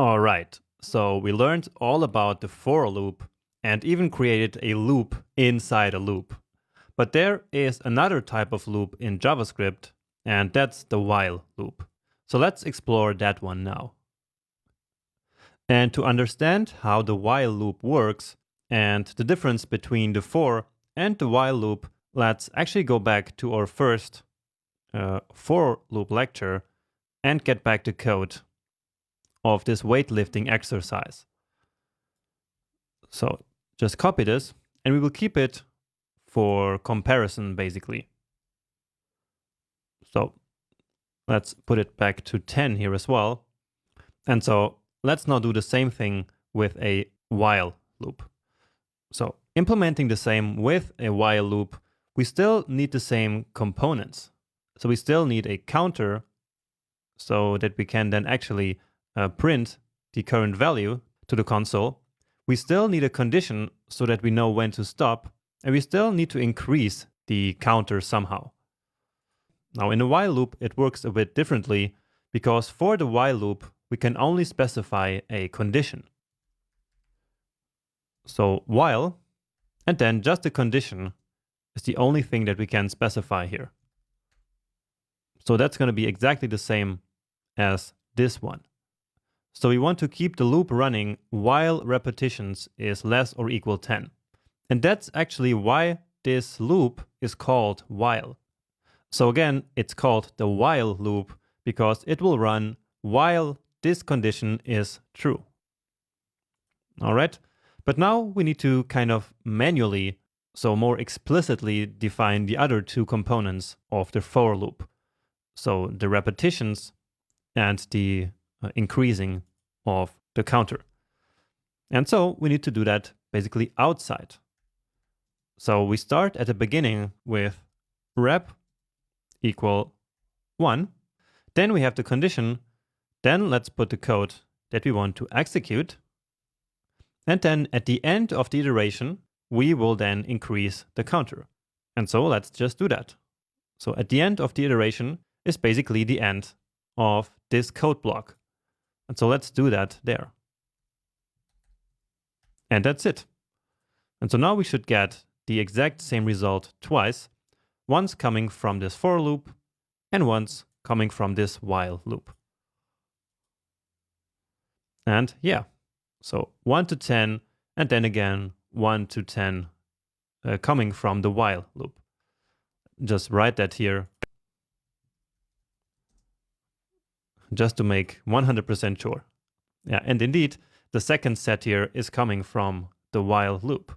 Alright, so we learned all about the for loop and even created a loop inside a loop. But there is another type of loop in JavaScript, and that's the while loop. So let's explore that one now. And to understand how the while loop works and the difference between the for and the while loop, let's actually go back to our first for loop lecture and get back the code of this weightlifting exercise. So just copy this and we will keep it for comparison basically. So let's put it back to 10 here as well. And so let's now do the same thing with a while loop. So implementing the same with a while loop, we still need the same components. So we still need a counter so that we can then actually print the current value to the console. We still need a condition so that we know when to stop, and we still need to increase the counter somehow. Now in the while loop, it works a bit differently because for the while loop, we can only specify a condition. So while, and then just the condition is the only thing that we can specify here. So that's going to be exactly the same as this one. So we want to keep the loop running while repetitions is less or equal 10. And that's actually why this loop is called while. So again, it's called the while loop because it will run while this condition is true. All right, but now we need to kind of manually, so more explicitly define the other two components of the for loop. So the repetitions and the increasing of the counter. And so we need to do that basically outside. So we start at the beginning with rep equal 1. Then we have the condition. Then let's put the code that we want to execute. And then at the end of the iteration, we will then increase the counter. And so let's just do that. So at the end of the iteration is basically the end of this code block. And so let's do that there. And that's it. And so now we should get the exact same result twice, once coming from this for loop and once coming from this while loop. And yeah, so 1 to 10, and then again 1 to 10 coming from the while loop. Just write that here, just to make 100% sure. Yeah, and indeed, the second set here is coming from the while loop.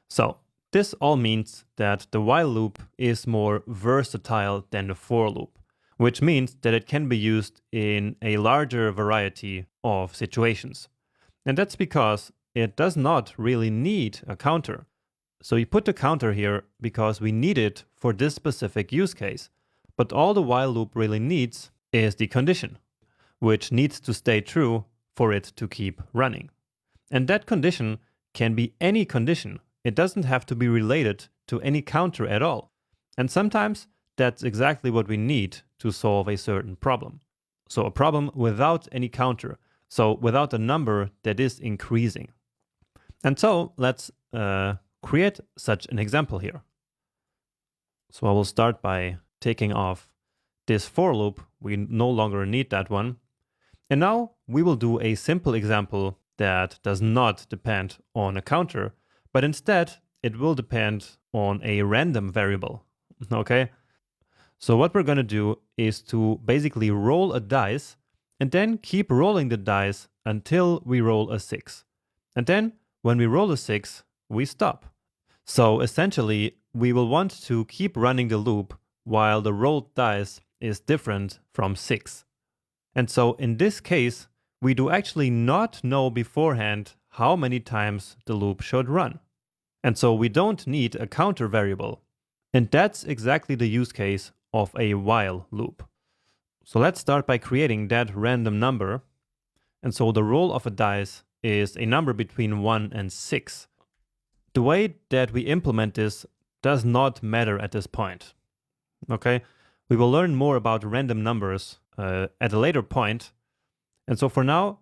So this all means that the while loop is more versatile than the for loop, which means that it can be used in a larger variety of situations. And that's because it does not really need a counter. So we put the counter here because we need it for this specific use case. But all the while loop really needs is the condition, which needs to stay true for it to keep running. And that condition can be any condition. It doesn't have to be related to any counter at all. And sometimes that's exactly what we need to solve a certain problem. So a problem without any counter. So without a number that is increasing. And so let's create such an example here. So I will start by taking off this for loop. We no longer need that one. And now we will do a simple example that does not depend on a counter, but instead it will depend on a random variable. Okay? So what we're going to do is to basically roll a dice and then keep rolling the dice until we roll a 6. And then when we roll a 6, we stop. So essentially, we will want to keep running the loop while the rolled dice is different from 6. And so in this case, we do actually not know beforehand how many times the loop should run. And so we don't need a counter variable. And that's exactly the use case of a while loop. So let's start by creating that random number. And so the roll of a dice is a number between 1 and 6. The way that we implement this does not matter at this point. Okay? We will learn more about random numbers at a later point. And so for now,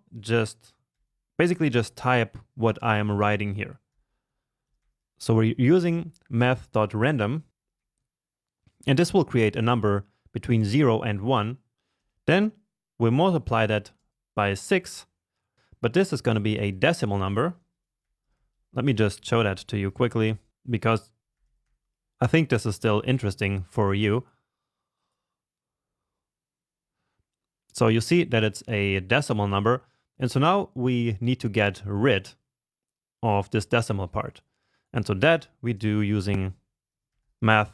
basically just type what I am writing here. So we're using math.random, and this will create a number between 0 and 1. Then we'll multiply that by 6, but this is going to be a decimal number. Let me just show that to you quickly, because I think this is still interesting for you. So you see that it's a decimal number, and so now we need to get rid of this decimal part. And so that we do using math.trunc.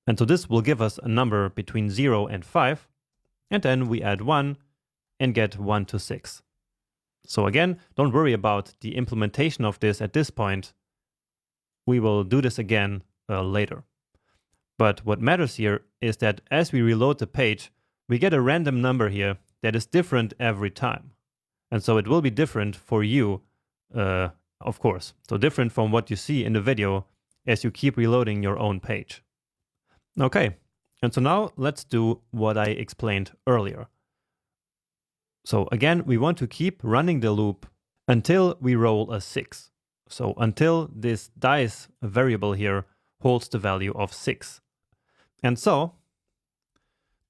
And so this will give us a number between 0 and 5, and then we add 1 and get 1 to 6. So again, don't worry about the implementation of this at this point. We will do this again later. But what matters here is that as we reload the page, we get a random number here that is different every time. And so it will be different for you, of course. So different from what you see in the video as you keep reloading your own page. Okay, and so now let's do what I explained earlier. So again, we want to keep running the loop until we roll a 6. So until this dice variable here holds the value of 6. And so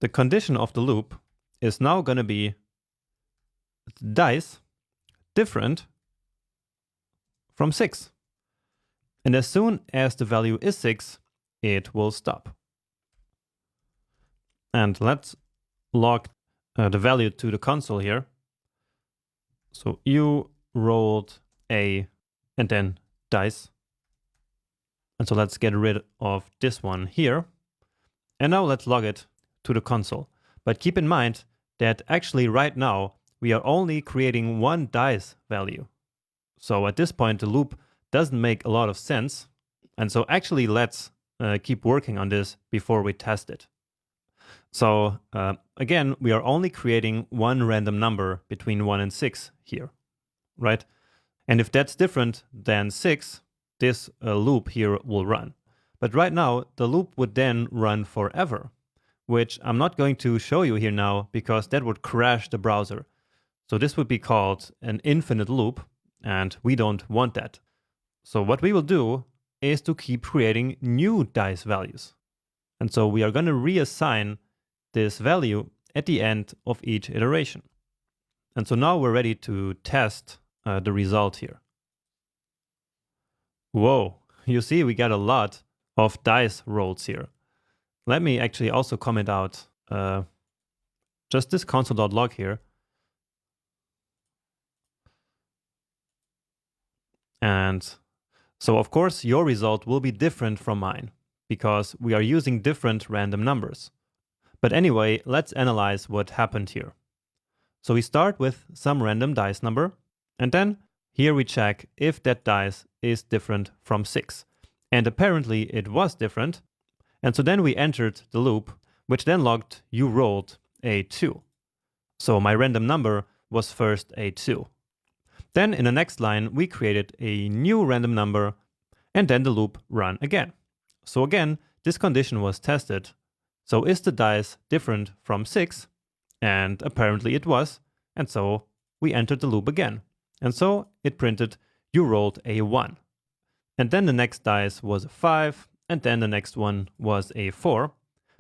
the condition of the loop is now going to be dice different from 6. And as soon as the value is 6, it will stop. And let's log the value to the console here. So you rolled a and then dice. And so let's get rid of this one here. And now let's log it to the console. But keep in mind that actually right now we are only creating one dice value. So at this point the loop doesn't make a lot of sense. And so actually let's keep working on this before we test it. So again, we are only creating one random number between 1 and 6 here, right? And if that's different than 6, this loop here will run. But right now, the loop would then run forever, which I'm not going to show you here now because that would crash the browser. So this would be called an infinite loop, and we don't want that. So what we will do is to keep creating new dice values. And so we are going to reassign this value at the end of each iteration. And so now we're ready to test the result here. Whoa, you see we got a lot of dice rolls here. Let me actually also comment out just this console.log here. And so of course your result will be different from mine because we are using different random numbers. But anyway, let's analyze what happened here. So we start with some random dice number, and then here we check if that dice is different from 6. And apparently it was different. And so then we entered the loop, which then logged you rolled a 2. So my random number was first a 2. Then in the next line, we created a new random number, and then the loop ran again. So again, this condition was tested. So is the dice different from 6? And apparently it was. And so we entered the loop again. And so it printed you rolled a 1. And then the next dice was a 5. And then the next one was a 4.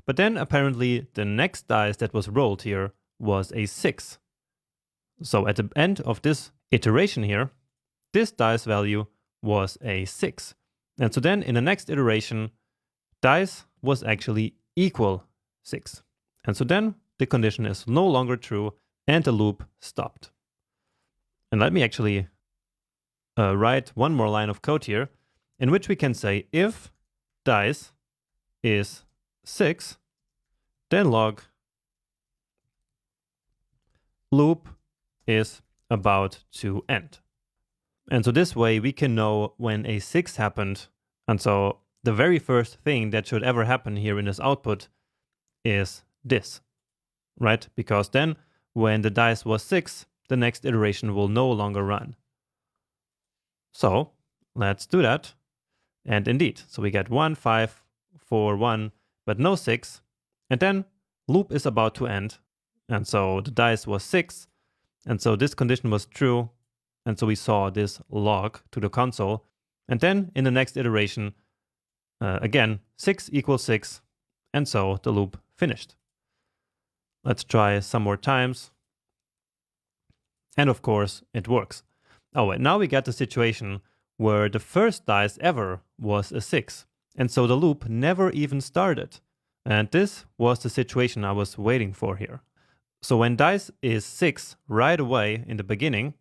But then apparently the next dice that was rolled here was a 6. So at the end of this iteration here, this dice value was a 6. And so then in the next iteration, dice was actually equal 6. And so then the condition is no longer true and the loop stopped. And let me actually write one more line of code here in which we can say if dice is 6, then log loop is about to end. And so this way we can know when a 6 happened. And so the very first thing that should ever happen here in this output is this, right? Because then when the dice was 6, the next iteration will no longer run. So let's do that. And indeed, so we get 1, 5, 4, 1, but no 6. And then loop is about to end. And so the dice was 6. And so this condition was true. And so we saw this log to the console. And then in the next iteration, again, 6 equals 6. And so the loop finished. Let's try some more times. And of course, it works. Oh, and now we get the situation where the first dice ever was a 6. And so the loop never even started. And this was the situation I was waiting for here. So when dice is 6 right away in the beginning,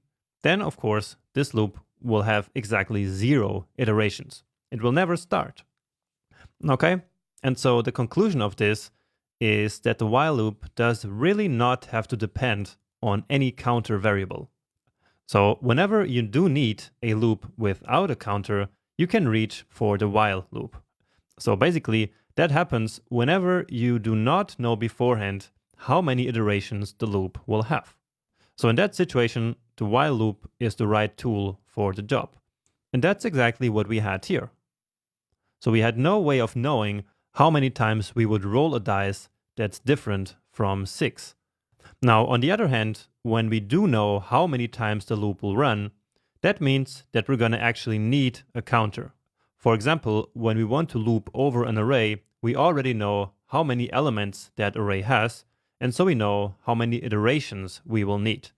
then of course this loop will have exactly 0 iterations. It will never start. Okay? And so the conclusion of this is that the while loop does really not have to depend on any counter variable. So whenever you do need a loop without a counter, you can reach for the while loop. So basically, that happens whenever you do not know beforehand how many iterations the loop will have. So in that situation, the while loop is the right tool for the job. And that's exactly what we had here. So we had no way of knowing how many times we would roll a dice that's different from 6. Now, on the other hand, when we do know how many times the loop will run, that means that we're going to actually need a counter. For example, when we want to loop over an array, we already know how many elements that array has, and so we know how many iterations we will need.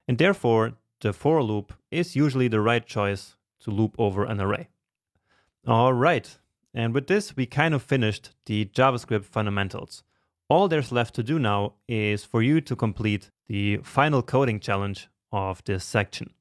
And therefore, the for loop is usually the right choice to loop over an array. All right, and with this, we kind of finished the JavaScript fundamentals. All there's left to do now is for you to complete the final coding challenge of this section.